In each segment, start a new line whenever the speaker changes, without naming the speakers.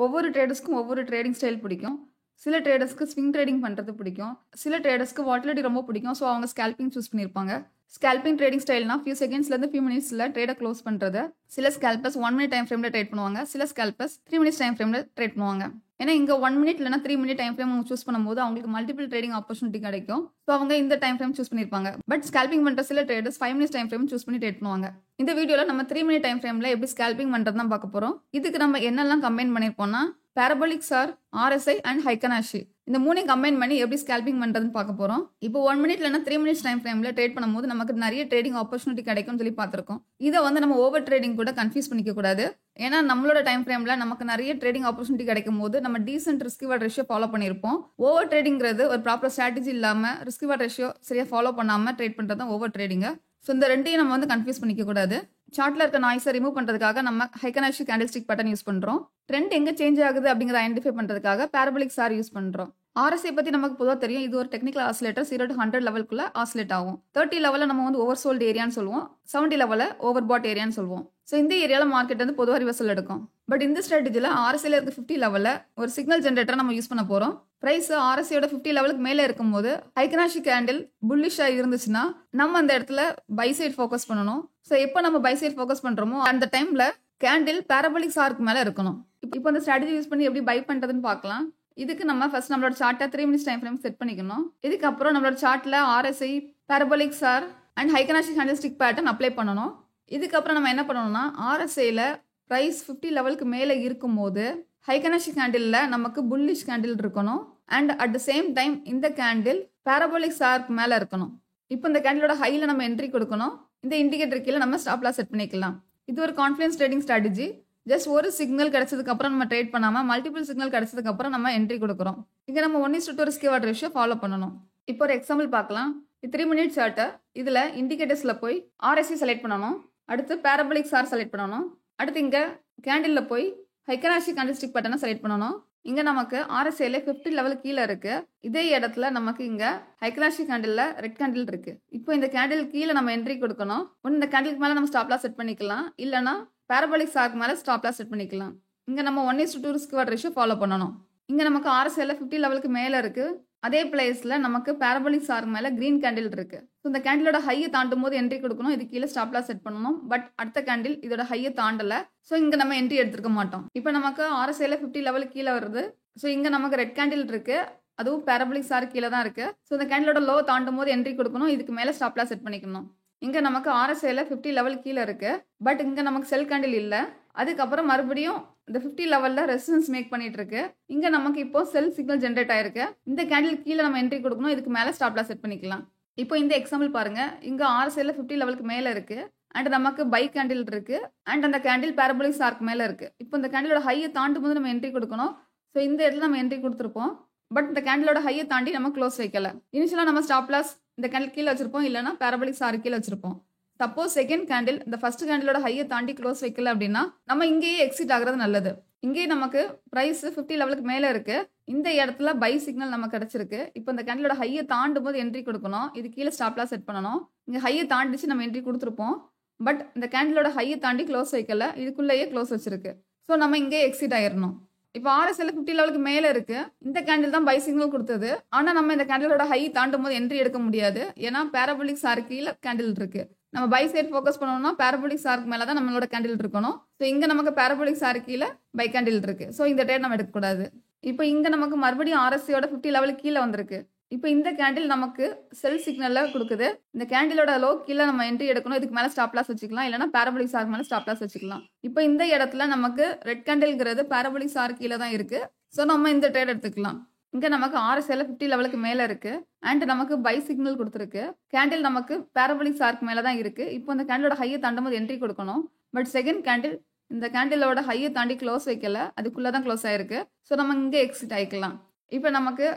ஒவ்வொரு ட்ரேடர்ஸ்க்கும் ஒவ்வொரு trading style பிடிக்கும். சில ட்ரேடர்ஸ்க்கு ஸ்விங் ட்ரேடிங் பண்ணுறது பிடிக்கும். சில ட்ரேடர்ஸ்க்கு வாலட்டிலிட்டி ரொம்ப பிடிக்கும். ஸோ அவங்க ஸ்கேல்பிங் சூஸ் பண்ணியிருப்பாங்க. ஸ்கேல்பிங் ட்ரேடிங் ஸ்டைல்னா ஃபியூ செகண்ட்ஸ்லேருந்து ஃபியூ மினிட்ஸில் ட்ரேடை க்ளோஸ் பண்ணுறது. சில ஸ்கேல்பர்ஸ் 1 மினிட் டைம் ஃப்ரேமில் ட்ரேட் பண்ணுவாங்க. சில ஸ்கேல்பர்ஸ் 3 மினிட்ஸ் டைம் ஃப்ரேமில் ட்ரேட் பண்ணுவாங்க. ஏன்னா இங்கே 1 மினிட் இல்லைனா 3 மினிட் டைம் ஃப்ரேம் அவங்க சூஸ் பண்ணும்போது அவங்களுக்கு மல்டிபிள் ட்ரேடிங் ஆப்பர்ச்சுனிட்டி கிடைக்கும். ஸோ அவங்க இந்த டைம் ஃப்ரேம் சூஸ் பண்ணியிருப்பாங்க. பட் ஸ்கேல்பிங் பண்ணுற சில traders 5 minutes time frame choose பண்ணி ட்ரேட் பண்ணுவாங்க. இந்த வீடியோவில் நம்ம 3 மினிட் டைம் ஃப்ரேமில் எப்படி ஸ்கேல்பிங் பண்ணுறது தான் பார்க்க போகிறோம். இதுக்கு நம்ம என்னெல்லாம் கம்பைன் பண்ணியிருப்போம்னா parabolic SAR, RSI and Heikin Ashi இந்த மூணையும் கம்பைன் பண்ணி எப்படி ஸ்கேல்பிங் பண்ணுறதுன்னு பார்க்க போகிறோம். இப்போ 1 மினிட் இல்லைனா 3 மினிட்ஸ் டைம் ஃப்ரேமில் ட்ரேட் பண்ணும்போது நமக்கு நிறைய ட்ரேடிங் ஆப்பர்ச்சுனிட்டி கிடைக்கும்னு சொல்லி பார்த்துருக்கோம். இதை வந்து நம்ம ஓவர் ட்ரேடிங் கூட கன்ஃபியூஸ் பண்ணிக்க கூடாது. ஏன்னா நம்மளோட டைம் ஃப்ரேமில் நமக்கு நிறைய ட்ரேடிங் ஆப்பர்ச்சுனிட்டி கிடைக்கும் போது நம்ம decent risk reward ratio follow பண்ணியிருப்போம். ஓவர் ட்ரேடிங்கிறது ஒரு ப்ராப்பர் ஸ்ட்ராட்டஜி இல்லாமல் ரிஸ்க் ரிவார்ட் ரேஷியோ சரியாக ஃபாலோ பண்ணாமல் ட்ரேட் பண்ணுறது தான் ஓவர் ட்ரேடிங்க. ஸோ இந்த ரெண்டையும் நம்ம வந்து கன்ஃபியூஸ் பண்ணிக்க கூடாது. சார்ட்ல இருக்க நாய்ஸை ரிமூவ் பண்ணுறதுக்காக நம்ம ஹைகனாஷி கேண்டில்ஸ்டிக் பேட்டர்ன் யூஸ் பண்ணுறோம். ட்ரெண்ட் எங்கே சேஞ்ச் ஆகுது அப்படிங்கிறத ஐடென்டிஃபை பண்ணுறதுக்காக பேரபோலிக் சார் யூஸ் பண்ணுறோம். RSI பற்றி நமக்கு பொதுவாக தெரியும். இது ஒரு டெக்னிக்கல் ஆசிலேட்டர். 0 to 100 லெவலுக்குள்ள ஆசிலேட் ஆகும். 30 லெவலில் நம்ம வந்து ஓவர் சோல்டு ஏரியான்னு சொல்லுவோம். 70 லெவலில் ஓவர் பாட் ஏரியான்னு சொல்லுவோம். ஸோ இந்த ஏரியாவில் மார்க்கெட் வந்து பொதுவாக ரிவர்சல் எடுக்கும். பட் இந்த ஸ்ட்ராட்டஜியில் RSIல இருக்க 50 லெவலில் ஒரு சிக்னல் ஜென்ரேட்டரை நம்ம யூஸ் பண்ண போகிறோம். ப்ரைஸ் RSIயோட 50 லெவலுக்கு மேலே இருக்கும்போது ஹைகனாஷி கேண்டில் புல்லிஷாக இருந்துச்சுன்னா நம்ம அந்த இடத்துல பை சைட் ஃபோக்கஸ் பண்ணணும். ஸோ எப்போ நம்ம பை சைட் ஃபோக்கஸ் பண்ணுறோமோ அந்த டைமில் கேண்டில் பேரபோலிக் சார்க்கு மேலே இருக்கணும். இப்போ அந்த ஸ்ட்ராட்டஜி யூஸ் பண்ணி எப்படி பை பண்ணுறதுன்னு பார்க்கலாம். இதுக்கு நம்ம ஃபர்ஸ்ட் நம்மளோட சார்ட்டை 3 மினிட்ஸ் டைம் ஃப்ரேம் செட் பண்ணிக்கணும். இதுக்கப்புறம் நம்மளோட சார்ட்டில் RSI, parabolic SAR and Heikin Ashi candlestick pattern apply பண்ணணும். இதுக்கப்புறம் நம்ம என்ன பண்ணணும்னா RSIல ப்ரைஸ் 50 லெவலுக்கு மேலே இருக்கும்போது ஹைகனாஷி கேண்டிலில் நமக்கு புல்லிஷ் கேண்டில் இருக்கணும். And at the same time இந்த கேண்டில் பேரபோலிக் சார்க்கு மேலே இருக்கணும். இப்போ இந்த கேண்டிலோட ஹையில் நம்ம என்ட்ரி கொடுக்கணும். இந்த இண்டிகேட்டர் கீழே நம்ம ஸ்டாப் லாஸ் செட் பண்ணிக்கலாம். இது ஒரு கான்ஃபிடன்ஸ் ட்ரேடிங் ஸ்ட்ராட்டஜி. ஜஸ்ட் ஒரு சிக்னல் கிடைச்சதுக்கு அப்புறம் நம்ம ட்ரேட் பண்ணாமல் மல்டிபிள் சிக்னல் கிடைச்சதுக்கு அப்புறம் நம்ம என்ட்ரி கொடுக்குறோம். இங்கே நம்ம 1:2 ரிஸ்க் ரிவார்ட் ரேஷியோ ஃபாலோ பண்ணணும். இப்போ ஒரு எக்ஸாம்பிள் பார்க்கலாம். 3 மினிட் சார்ட்டை இதில் இண்டிகேட்டர்ஸில் போய் RSI செலக்ட் பண்ணணும். அடுத்து பேரபோலிக் சார் செலக்ட் பண்ணணும். அடுத்து இங்கே கேண்டிலில் போய் ஹைகனாஷி கேண்டில்ஸ்டிக் பேட்டர்னை செலக்ட் பண்ணணும். இங்கே நமக்கு RSIல 50 லெவலுக்கு கீழே இருக்கு. இதே இடத்துல நமக்கு இங்கே ஹைகனாஷி கேண்டிலில் ரெட் கேண்டில் இருக்கு. இப்போ இந்த கேண்டில் கீழே நம்ம என்ட்ரி கொடுக்கணும். ஒன்று இந்த கேண்டிலுக்கு மேலே நம்ம ஸ்டாப் லாஸ் செட் பண்ணிக்கலாம். இல்லைனா பேரபோலிக் சார்க்கு மேலே ஸ்டாப் லாஸ் செட் பண்ணிக்கலாம். இங்கே நம்ம 1:2 ரிஸ்க் ரிவார்ட் ரேஷியோ ஃபாலோ பண்ணணும். இங்கே நமக்கு RSIல 50 லெவலுக்கு மேலே இருக்கு. அதே பிளேஸில் நமக்கு பேரபோலிக் சார்க்கு மேலே கிரீன் கேண்டில் இருக்கு. ஸோ இந்த கேண்டிலோட ஹையை தாண்டும் போது என்ட்ரி கொடுக்கணும். இது கீழே ஸ்டாப் லாஸ் செட் பண்ணணும். பட் அடுத்த கேண்டில் இதோட ஹையை தாண்டல. ஸோ இங்கே நம்ம என்ட்ரி எடுத்துருக்க மாட்டோம். இப்போ நமக்கு RSIல 50 லெவலுக்கு கீழே வருது. ஸோ இங்கே நமக்கு ரெட் கேண்டில் இருக்கு. அதுவும் பேரபோலிக் சார் கீழே தான் இருக்கு. ஸோ இந்த கேண்டிலோட லோ தாண்டும் போது என்ட்ரி கொடுக்கணும். இதுக்கு மேலே ஸ்டாப் லாஸ் செட் பண்ணிக்கணும். இங்கே நமக்கு RSIல 50 லெவல் கீழே இருக்கு. பட் இங்கே நமக்கு செல் கேண்டில் இல்லை. அதுக்கப்புறம் மறுபடியும் இந்த 50 லெவலில் ரெசிஸ்டன்ஸ் மேக் பண்ணிட்டு இருக்கு. இங்கே நமக்கு இப்போ செல் சிக்னல் ஜென்ரேட் ஆயிருக்கு. இந்த கேண்டில் கீழே நம்ம என்ட்ரி கொடுக்கணும். இதுக்கு மேலே ஸ்டாப் லாஸ் செட் பண்ணிக்கலாம். இப்போ இந்த எக்ஸாம்பிள் பாருங்க. இங்கே RSIல 50 லெவலுக்கு மேலே இருக்கு. அண்ட் நமக்கு பை கேண்டில் இருக்கு. அண்ட் அந்த கேண்டில் பேரபோலிக் சார்க்கு மேலே இருக்கு. இப்போ இந்த கேண்டிலோட ஹையை தாண்டும் போது நம்ம என்ட்ரி கொடுக்கணும். ஸோ இந்த இடத்துல நம்ம என்ட்ரி கொடுத்துருப்போம். பட் இந்த கேண்டிலோட ஹையை தாண்டி நம்ம க்ளோஸ் வைக்கல. இனிஷியலாக நம்ம ஸ்டாப் லாஸ் இந்த கேண்டில் கீழே வச்சிருப்போம். இல்லைனா பேரபோலிக் சார் கீழே வச்சிருப்போம். சப்போஸ் செகண்ட் கேண்டில் இந்த ஃபர்ஸ்ட் கேண்டிலோட ஹையை தாண்டி க்ளோஸ் வைக்கல அப்படின்னா நம்ம இங்கேயே எக்ஸிட் ஆகுறது நல்லது. இங்கேயே நமக்கு ப்ரைஸ் 50 லெவலுக்கு மேலே இருக்கு. இந்த இடத்துல பை சிக்னல் நமக்கு கிடைச்சிருக்கு. இப்போ இந்த கேண்டிலோட ஹையை தாண்டும் போது என்ட்ரி கொடுக்கணும். இது கீழே ஸ்டாப் லாஸ் செட் பண்ணணும். இங்கே ஹையை தாண்டிச்சு நம்ம என்ட்ரி கொடுத்துருப்போம். பட் இந்த கேண்டிலோட ஹையை தாண்டி க்ளோஸ் வைக்கல. இதுக்குள்ளேயே க்ளோஸ் வச்சிருக்கு. ஸோ நம்ம இங்கே எக்ஸிட் ஆயிடணும். இப்போ RSIல 50 லெவலுக்கு மேலே இருக்கு. இந்த கேண்டில் தான் பை சிக்னல் கொடுத்தது. ஆனால் நம்ம இந்த கேண்டிலோட ஹை தாண்டும் போது என்ட்ரி எடுக்க முடியாது. ஏன்னா பேரபோலிக் சார் கீழே கேண்டில் இருக்கு. நம்ம பை சைட் ஃபோக்கஸ் பண்ணணும்னா பேரபோலிக் சார்க்கு மேலே தான் நம்மளோட கேண்டில் இருக்கணும். ஸோ இங்கே நமக்கு பேரபோலிக் சார் கீழே பை கேண்டில் இருக்கு. ஸோ இந்த ட்ரேட் நம்ம எடுக்கக்கூடாது. இப்போ இங்கே நமக்கு மறுபடியும் RSIயோட 50 லெவலுக்கு கீழே வந்திருக்கு. இப்போ இந்த கேண்டில் நமக்கு செல் சிக்னலில் கொடுக்குது. இந்த கேண்டிலோட லோ கீழே நம்ம என்ட்ரி எடுக்கணும். இதுக்கு மேலே ஸ்டாப் லாஸ் வச்சுக்கலாம். இல்லைனா பேரபோலிக் சார்க்கு மேலே ஸ்டாப் லாஸ் வச்சுக்கலாம். இப்போ இந்த இடத்துல நமக்கு ரெட் கேண்டில்ங்கிறது பேரபோலிக் சார் கீழே தான் இருக்கு. ஸோ நம்ம இந்த ட்ரேட் எடுத்துக்கலாம். இங்கே நமக்கு RSIல 50 லெவலுக்கு மேலே இருக்கு. அண்ட் நமக்கு பை சிக்னல் கொடுத்துருக்கு. கேண்டில் நமக்கு பேரபோலிக் சார்க்கு மேலே தான் இருக்கு. இப்போ இந்த கேண்டிலோட ஹையை தாண்டும் போது என்ட்ரி கொடுக்கணும். பட் செகண்ட் கேண்டில் இந்த கேண்டிலோட ஹையை தாண்டி க்ளோஸ் வைக்கல. அதுக்குள்ளே தான் க்ளோஸ் ஆயிருக்கு. ஸோ நம்ம இங்கே எக்ஸிட் ஆகிக்கலாம். இப்போ நமக்கு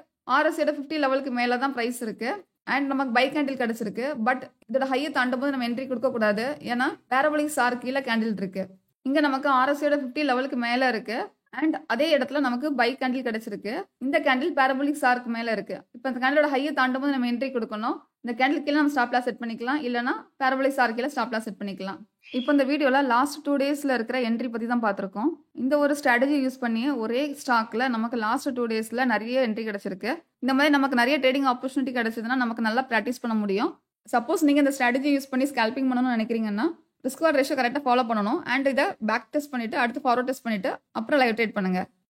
RSIயோட 50 லெவலுக்கு மேலே தான் ப்ரைஸ் இருக்கு. அண்ட் நமக்கு பை கேண்டில் கிடைச்சிருக்கு. பட் இதோட ஹையை தாண்டும் போது நம்ம என்ட்ரி கொடுக்கக்கூடாது. ஏன்னா பேரபோலிக் சார் கீழே கேண்டில் இருக்கு. இங்கே நமக்கு RSIயோட 50 லெவலுக்கு மேலே இருக்கு. அண்ட் அதே இடத்துல நமக்கு பை கேண்டில் கிடைச்சிருக்கு. இந்த கேண்டில் பேரபோலிக் சார்க்கு மேலே இருக்கு. இப்போ இந்த கேண்டிலோட ஹையை தாண்டும் போது நம்ம என்ட்ரி கொடுக்கணும். இந்த கேண்டில் கீழே நம்ம ஸ்டாப் லாஸ் செட் பண்ணிக்கலாம். இல்லைனா பேரபோலிக் ஸ்டார் கீழே ஸ்டாப் லாஸ் செட் பண்ணிக்கலாம். இப்போ இந்த வீடியோவில் லாஸ்ட் 2 டேஸில் இருக்கிற என்ட்ரி பற்றி தான் பார்த்துருக்கோம். இந்த ஒரு ஸ்ட்ராட்டஜி யூஸ் பண்ணி ஒரே ஸ்டாக்கில் நமக்கு லாஸ்ட் 2 டேஸில் நிறைய என்ட்ரி கிடச்சிருக்கு. இந்த மாதிரி நமக்கு நிறைய ட்ரேடிங் ஆப்பர்ச்சுனிட்டி கிடச்சதுன்னா நமக்கு நல்லா ப்ராக்டிஸ் பண்ண முடியும். சப்போஸ் நீங்கள் இந்த ஸ்ட்ராட்டஜி யூஸ் பண்ணி ஸ்கேல்பிங் பண்ணணும்னு நினைக்கிறீங்கன்னா ரிஸ்க் ரேஷியோ கரெக்டாக ஃபாலோ பண்ணணும். அண்ட் இதை பேக் டெஸ்ட் பண்ணிவிட்டு அடுத்து ஃபார்வர்ட் டெஸ்ட் பண்ணிவிட்டு அப்புறம் லைவ் ட்ரேட் பண்ணுங்கள்.